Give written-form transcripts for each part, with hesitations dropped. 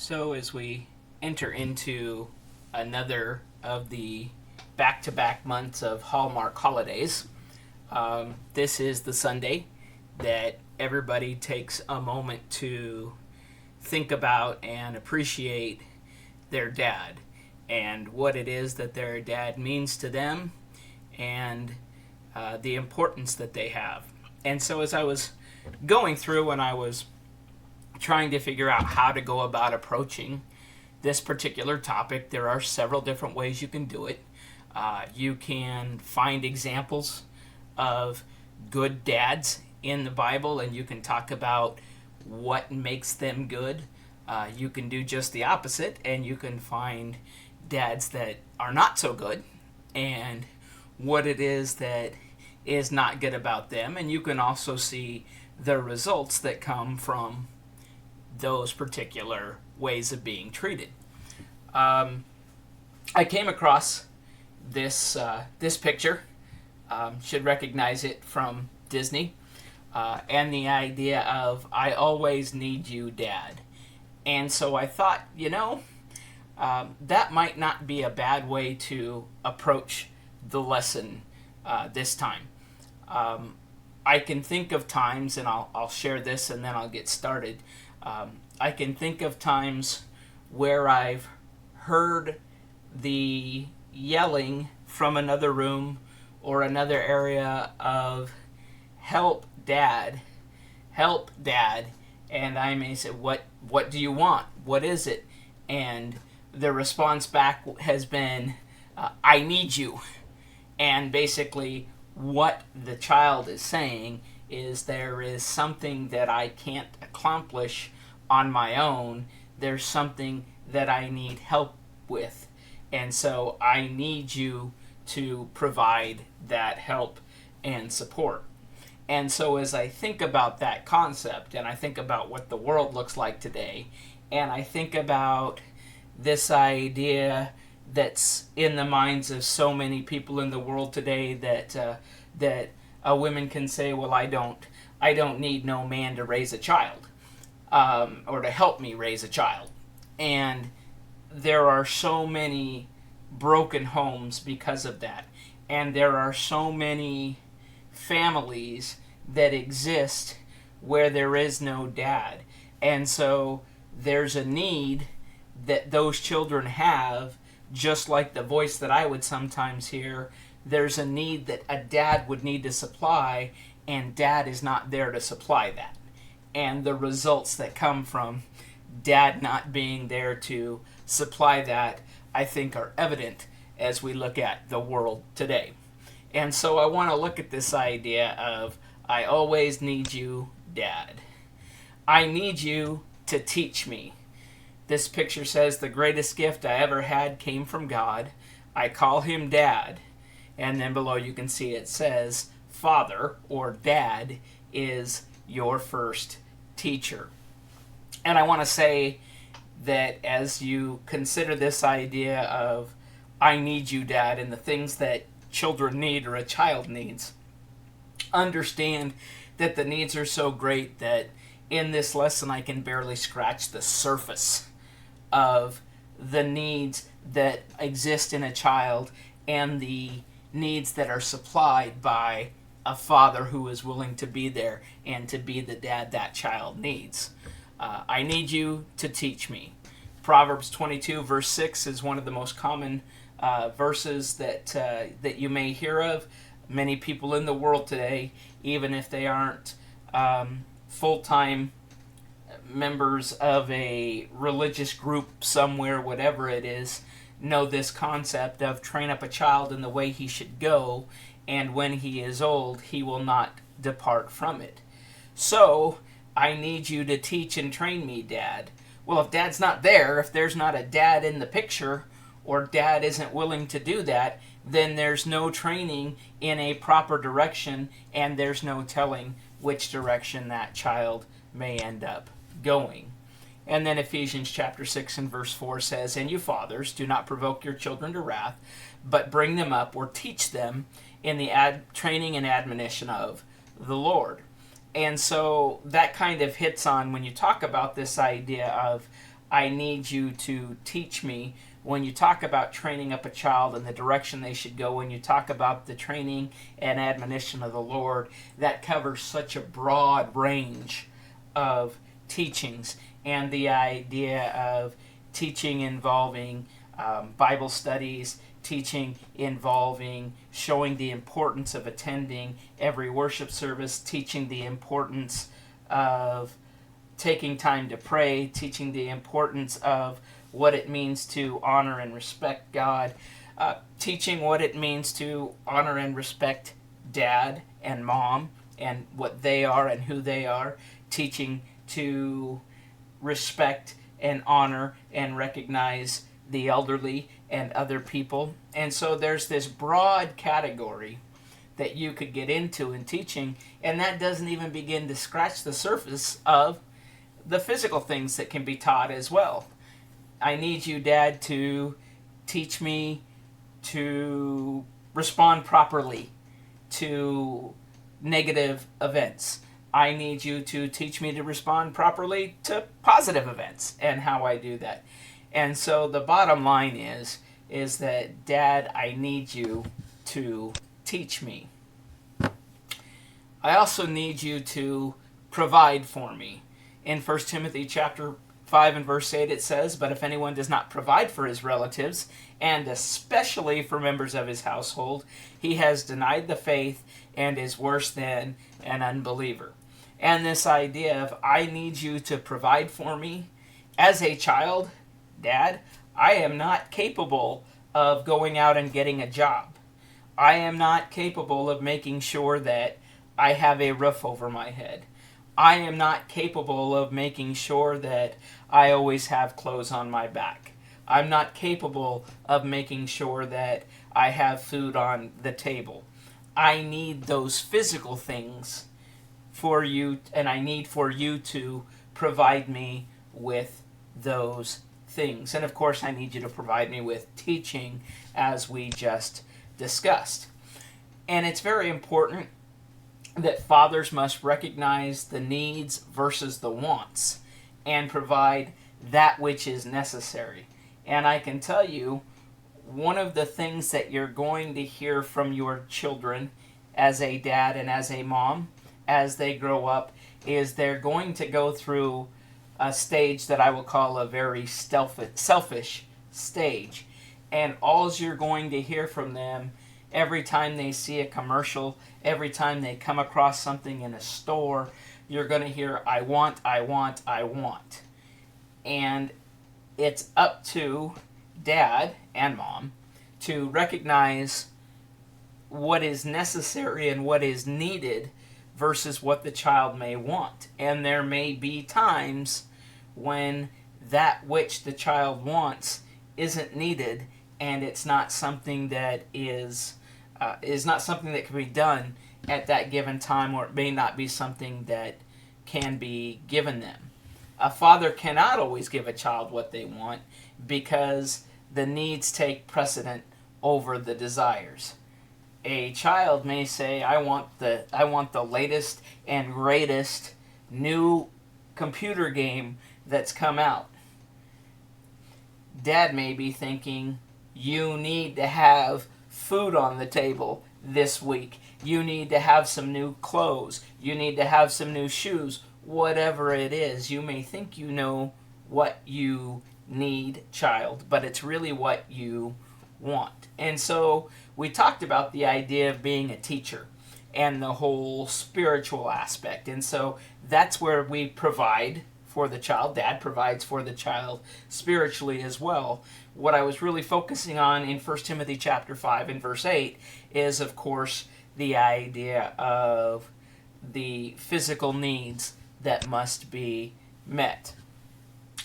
So, as we enter into another of the back to back months of Hallmark holidays, this is the Sunday that everybody takes a moment to think about and appreciate their dad and what it is that their dad means to them and the importance that they have. And so, as I was going through and I was trying to figure out how to go about approaching this particular topic, there are several different ways you can do it. You can find examples of good dads in the Bible and you can talk about what makes them good. You can do just the opposite and you can find dads that are not so good and what it is that is not good about them. And you can also see the results that come from those particular ways of being treated. I came across this picture. Should recognize it from Disney, and the idea of "I always need you, Dad." And so I thought, that might not be a bad way to approach the lesson this time. I can think of times, and I'll share this and then I'll get started. I can think of times where I've heard the yelling from another room or another area of help dad, and I may say, what do you want? What is it? And the response back has been, I need you. And basically what the child is saying is there is something that I can't accomplish on my own. There's something that I need help with. And so I need you to provide that help and support. And so as I think about that concept and I think about what the world looks like today, and I think about this idea that's in the minds of so many people in the world today that women can say, well, I don't need no man to raise a child, or to help me raise a child. And there are so many broken homes because of that. And there are so many families that exist where there is no dad. And so there's a need that those children have, just like the voice that I would sometimes hear. There's a need that a dad would need to supply, and dad is not there to supply that. And the results that come from dad not being there to supply that, I think, are evident as we look at the world today. And so I want to look at this idea of I always need you, Dad. I need you to teach me. This picture says the greatest gift I ever had came from God. I call him Dad. And then below you can see it says Father, or Dad, is your first teacher. And I want to say that as you consider this idea of I need you, Dad, and the things that children need or a child needs, understand that the needs are so great that in this lesson I can barely scratch the surface of the needs that exist in a child and the needs that are supplied by a father who is willing to be there and to be the dad that child needs. I need you to teach me. Proverbs 22 verse 6 is one of the most common verses that you may hear of. Many people in the world today, even if they aren't full-time members of a religious group somewhere, whatever it is, know this concept of train up a child in the way he should go, and when he is old, he will not depart from it. So, I need you to teach and train me, Dad. Well, if Dad's not there, if there's not a dad in the picture, or Dad isn't willing to do that, then there's no training in a proper direction, and there's no telling which direction that child may end up going. And then Ephesians chapter 6 and verse 4 says, and you fathers, do not provoke your children to wrath, but bring them up or teach them in the training and admonition of the Lord. And so that kind of hits on when you talk about this idea of I need you to teach me. When you talk about training up a child and the direction they should go, when you talk about the training and admonition of the Lord, that covers such a broad range of teachings. And the idea of teaching involving Bible studies, teaching involving showing the importance of attending every worship service, teaching the importance of taking time to pray, teaching the importance of what it means to honor and respect God, teaching what it means to honor and respect dad and mom and what they are and who they are, teaching to respect and honor and recognize the elderly and other people. And so there's this broad category that you could get into in teaching, and that doesn't even begin to scratch the surface of the physical things that can be taught as well. I need you, Dad, to teach me to respond properly to negative events. I need you to teach me to respond properly to positive events and how I do that. And so the bottom line is that, Dad, I need you to teach me. I also need you to provide for me. In 1 Timothy chapter 5 and verse 8 it says, "But if anyone does not provide for his relatives, and especially for members of his household, he has denied the faith and is worse than an unbeliever." And this idea of I need you to provide for me. As a child, Dad, I am not capable of going out and getting a job. I am not capable of making sure that I have a roof over my head. I am not capable of making sure that I always have clothes on my back. I'm not capable of making sure that I have food on the table. I need those physical things for you, and I need for you to provide me with those things. And of course, I need you to provide me with teaching, as we just discussed. And it's very important that fathers must recognize the needs versus the wants and provide that which is necessary. And I can tell you, one of the things that you're going to hear from your children as a dad and as a mom as they grow up is they're going to go through a stage that I will call a very selfish stage. And all you're going to hear from them every time they see a commercial, every time they come across something in a store, you're going to hear, I want, I want, I want. And it's up to dad and mom to recognize what is necessary and what is needed versus what the child may want. And there may be times when that which the child wants isn't needed, and it's not something that is not something that can be done at that given time, or it may not be something that can be given them. A father cannot always give a child what they want because the needs take precedent over the desires. A child may say, I want the latest and greatest new computer game that's come out. Dad may be thinking, you need to have food on the table this week. You need to have some new clothes. You need to have some new shoes. Whatever it is, you may think you know what you need, child, but it's really what you want. And so we talked about the idea of being a teacher and the whole spiritual aspect. And so that's where we provide for the child. Dad provides for the child spiritually as well. What I was really focusing on in 1 Timothy chapter 5 and verse 8 is, of course, the idea of the physical needs that must be met.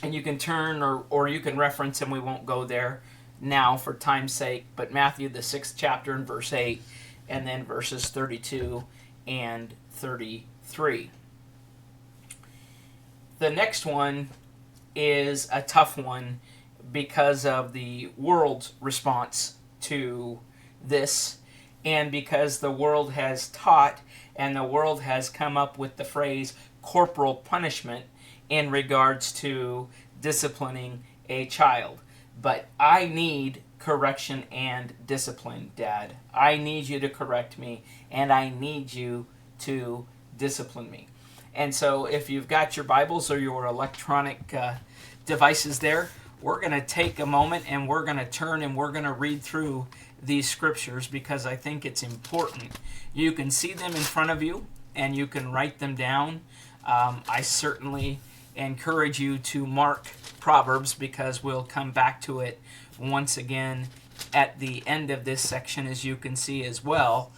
And you can turn or you can reference, and we won't go there now for time's sake, but Matthew the 6th chapter and verse 8, and then verses 32 and 33. The next one is a tough one because of the world's response to this, and because the world has taught and the world has come up with the phrase corporal punishment in regards to disciplining a child. But I need correction and discipline, Dad. I need you to correct me, and I need you to discipline me. And so if you've got your Bibles or your electronic devices there, we're going to take a moment and we're going to turn and we're going to read through these scriptures because I think it's important. You can see them in front of you and you can write them down. I certainly encourage you to mark Proverbs because we'll come back to it once again at the end of this section, as you can see as well.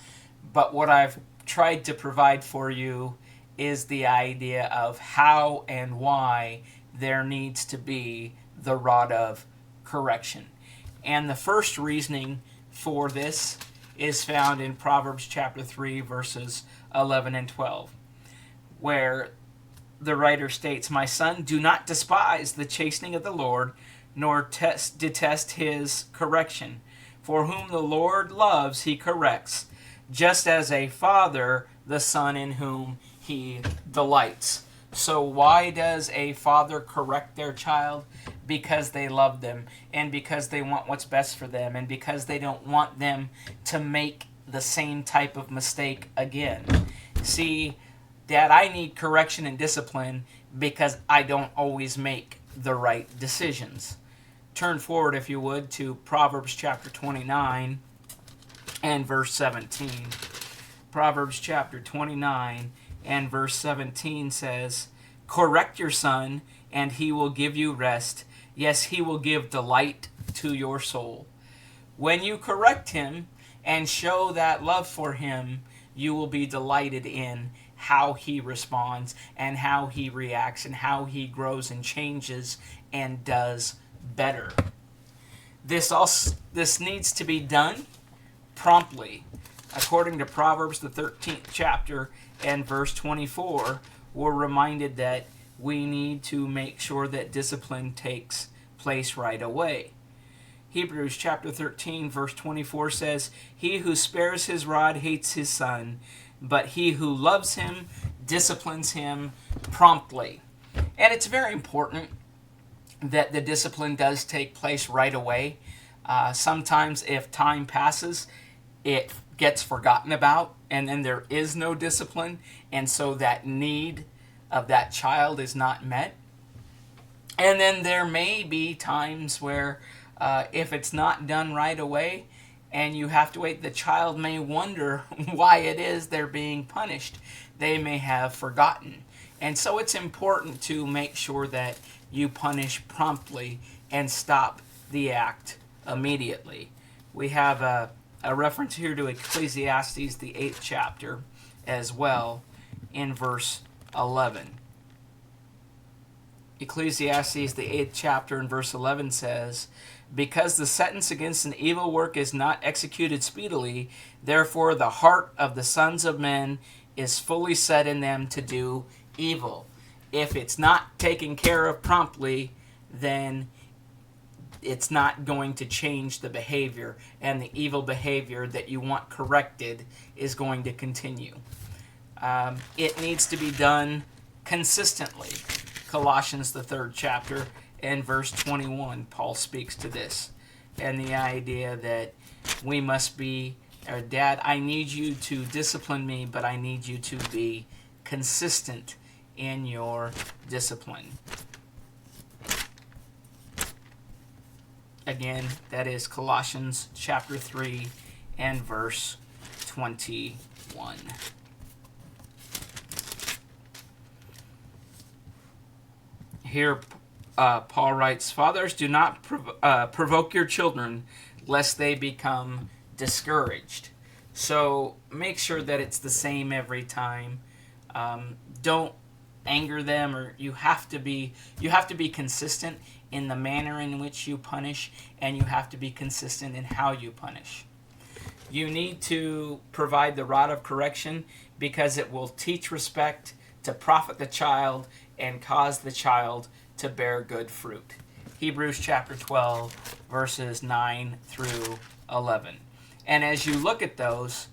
But what I've tried to provide for you is the idea of how and why there needs to be the rod of correction. And the first reasoning for this is found in Proverbs chapter 3, verses 11 and 12, where the writer states, "My son, do not despise the chastening of the Lord, nor detest his correction. For whom the Lord loves, he corrects, just as a father the son in whom he delights." So why does a father correct their child? Because they love them, and because they want what's best for them, and because they don't want them to make the same type of mistake again. See, Dad, I need correction and discipline because I don't always make the right decisions. Turn forward, if you would, to Proverbs chapter 29 and verse 17. Proverbs chapter 29 and verse 17 says, "Correct your son, and he will give you rest. Yes, he will give delight to your soul." When you correct him and show that love for him, you will be delighted in how he responds and how he reacts and how he grows and changes and does better. This needs to be done promptly. According to Proverbs, the 13th chapter and verse 24, we're reminded that we need to make sure that discipline takes place right away. Hebrews chapter 13, verse 24 says, "He who spares his rod hates his son, but he who loves him disciplines him promptly." And it's very important that the discipline does take place right away. Sometimes if time passes, it gets forgotten about, and then there is no discipline, and so that need of that child is not met. And then there may be times where if it's not done right away and you have to wait, the child may wonder why it is they're being punished. They may have forgotten. And so it's important to make sure that you punish promptly and stop the act immediately. We have a reference here to Ecclesiastes, the 8th chapter, as well, in verse 11. Ecclesiastes, the 8th chapter, and verse 11 says, "Because the sentence against an evil work is not executed speedily, therefore the heart of the sons of men is fully set in them to do evil." If it's not taken care of promptly, then it's not going to change the behavior, and the evil behavior that you want corrected is going to continue. It needs to be done consistently. Colossians, the 3rd chapter, and verse 21, Paul speaks to this, and the idea that we must be, or Dad, I need you to discipline me, but I need you to be consistent in your discipline. Again, that is Colossians chapter 3 and verse 21. Here Paul writes, "Fathers, do not provoke your children, lest they become discouraged." So make sure that it's the same every time. Don't anger them, or you have to be consistent in the manner in which you punish, and you have to be consistent in how you punish. You need to provide the rod of correction because it will teach respect, to profit the child, and cause the child to bear good fruit. Hebrews chapter 12, verses 9 through 11. And as you look at those,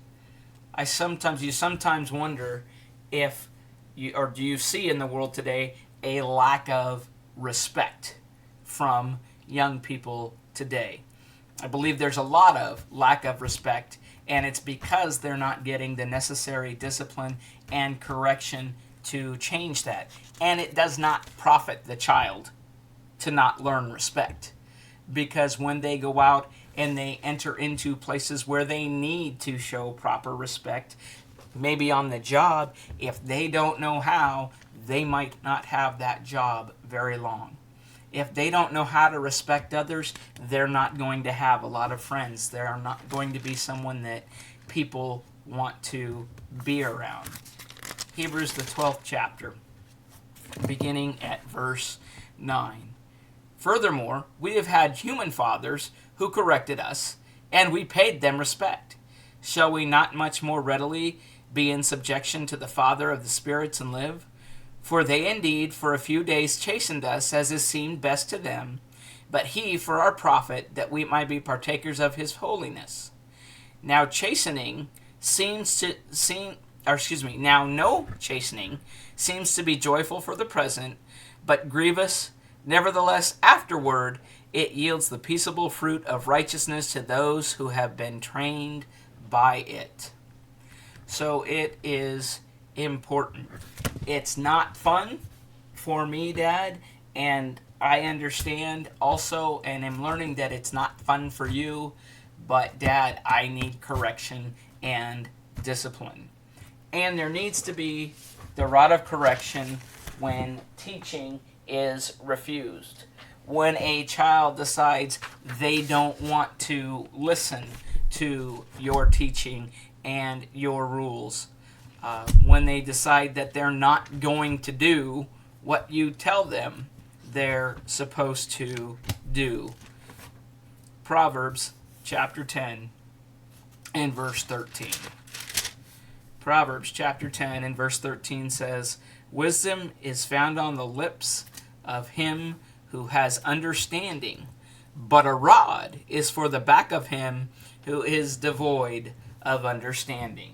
you sometimes wonder if do you see in the world today a lack of respect from young people today. I believe there's a lot of lack of respect, and it's because they're not getting the necessary discipline and correction to change that. And it does not profit the child to not learn respect, because when they go out and they enter into places where they need to show proper respect, maybe on the job, if they don't know how, they might not have that job very long. If they don't know how to respect others, they're not going to have a lot of friends. They're not going to be someone that people want to be around. Hebrews, the 12th chapter, beginning at verse 9. Furthermore, we have had human fathers who corrected us, and we paid them respect. Shall we not much more readily be in subjection to the Father of the spirits and live? For they indeed for a few days chastened us as it seemed best to them, but he for our profit, that we might be partakers of his holiness. Now no chastening seems to be joyful for the present, but grievous. Nevertheless, afterward, it yields the peaceable fruit of righteousness to those who have been trained by it. So it is important. It's not fun for me, Dad, and I understand also, and am learning that it's not fun for you, but Dad, I need correction and discipline. And there needs to be the rod of correction when teaching is refused. When a child decides they don't want to listen to your teaching and your rules, when they decide that they're not going to do what you tell them they're supposed to do. Proverbs chapter 10 and verse 13. Proverbs chapter 10 and verse 13 says, "Wisdom is found on the lips of him who has understanding, but a rod is for the back of him who is devoid of understanding."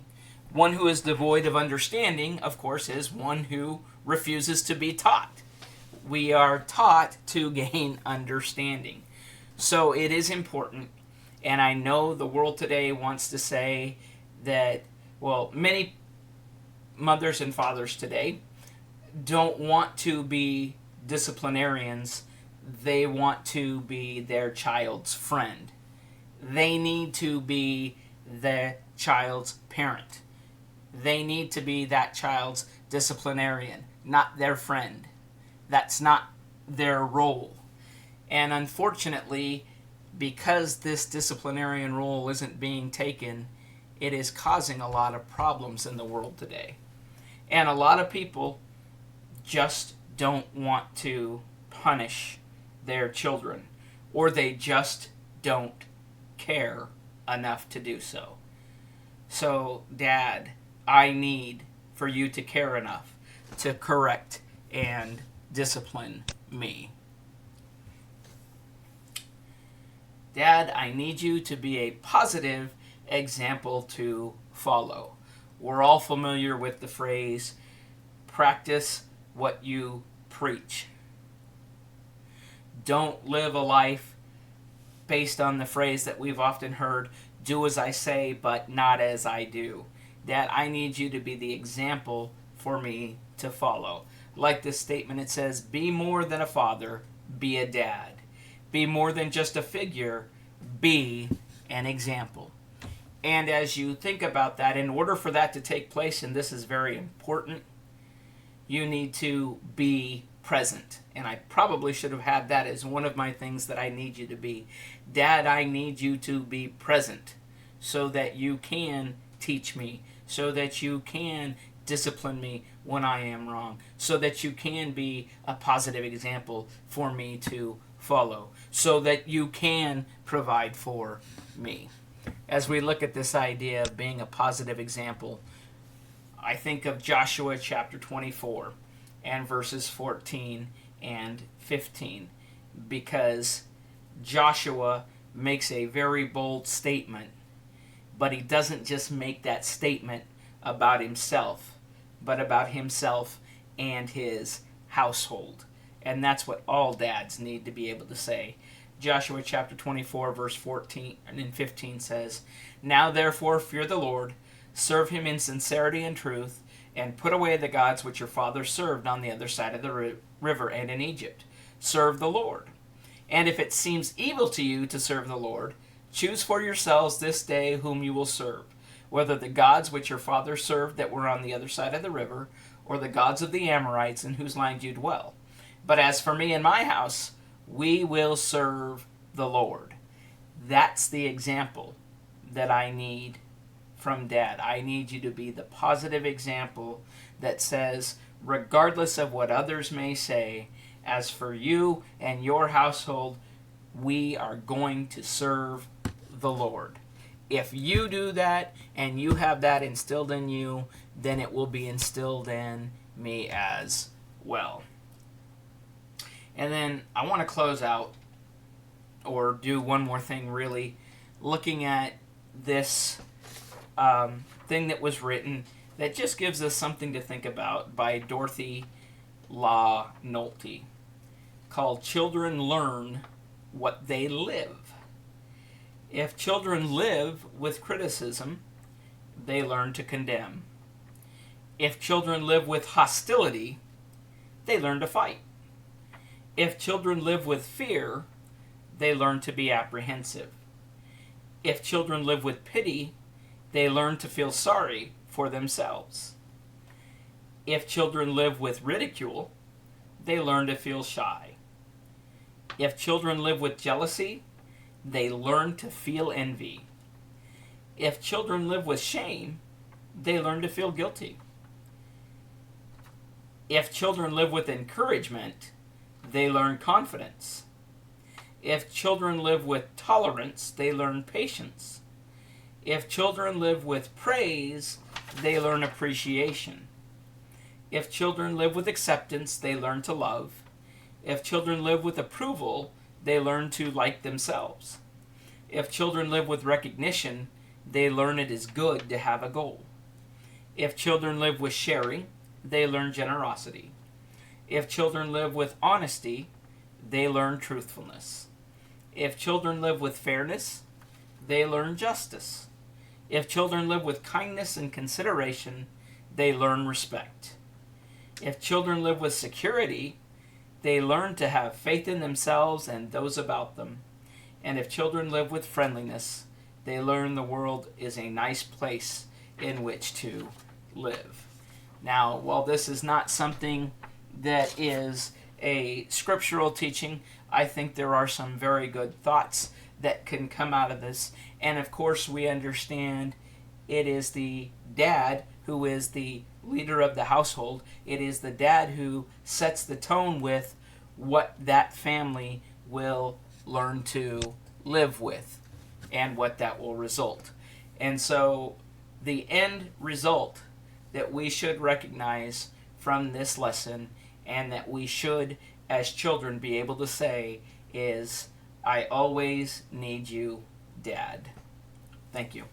One who is devoid of understanding, of course, is one who refuses to be taught. We are taught to gain understanding. So it is important, and I know the world today wants to say that, well, many mothers and fathers today don't want to be disciplinarians. They want to be their child's friend. They need to be the child's parent. They need to be that child's disciplinarian, not their friend. That's not their role. And unfortunately, because this disciplinarian role isn't being taken, it is causing a lot of problems in the world today. And a lot of people just don't want to punish their children, or they just don't care enough to do so. So, Dad, I need for you to care enough to correct and discipline me. Dad, I need you to be a positive example to follow. We're all familiar with the phrase, practice what you preach. Don't live a life based on the phrase that we've often heard, do as I say, but not as I do. Dad, I need you to be the example for me to follow. Like this statement, it says, be more than a father, be a dad. Be more than just a figure, be an example. And as you think about that, in order for that to take place, and this is very important, you need to be present. And I probably should have had that as one of my things that I need you to be. Dad, I need you to be present so that you can teach me, so that you can discipline me when I am wrong, so that you can be a positive example for me to follow, so that you can provide for me. As we look at this idea of being a positive example, I think of Joshua chapter 24 and verses 14 and 15, because Joshua makes a very bold statement, but he doesn't just make that statement about himself, but about himself and his household. And that's what all dads need to be able to say. Joshua chapter 24, verse 14 and 15 says, "Now therefore fear the Lord, serve him in sincerity and truth, and put away the gods which your fathers served on the other side of the river and in Egypt. Serve the Lord. And if it seems evil to you to serve the Lord, choose for yourselves this day whom you will serve, whether the gods which your fathers served that were on the other side of the river, or the gods of the Amorites in whose land you dwell. But as for me and my house, we will serve the Lord." That's the example that I need from Dad. I need you to be the positive example that says, regardless of what others may say, as for you and your household, we are going to serve the Lord. If you do that and you have that instilled in you, then it will be instilled in me as well. And then I want to close out, or do one more thing really, looking at this thing that was written that just gives us something to think about by Dorothy Law Nolte, called "Children Learn What They Live." If children live with criticism, they learn to condemn. If children live with hostility, they learn to fight. If children live with fear, they learn to be apprehensive. If children live with pity, they learn to feel sorry for themselves. If children live with ridicule, they learn to feel shy. If children live with jealousy, they learn to feel envy. If children live with shame, they learn to feel guilty. If children live with encouragement, they learn confidence. If children live with tolerance, they learn patience. If children live with praise, they learn appreciation. If children live with acceptance, they learn to love. If children live with approval, they learn to like themselves. If children live with recognition, they learn it is good to have a goal. If children live with sharing, they learn generosity. If children live with honesty, they learn truthfulness. If children live with fairness, they learn justice. If children live with kindness and consideration, they learn respect. If children live with security, they learn to have faith in themselves and those about them. And if children live with friendliness, they learn the world is a nice place in which to live. Now, while this is not something that is a scriptural teaching, I think there are some very good thoughts that can come out of this. And of course, we understand it is the dad who is the leader of the household. It is the dad who sets the tone with what that family will learn to live with and what that will result. And so the end result that we should recognize from this lesson, and that we should as children be able to say, is, "I always need you, Dad." Thank you.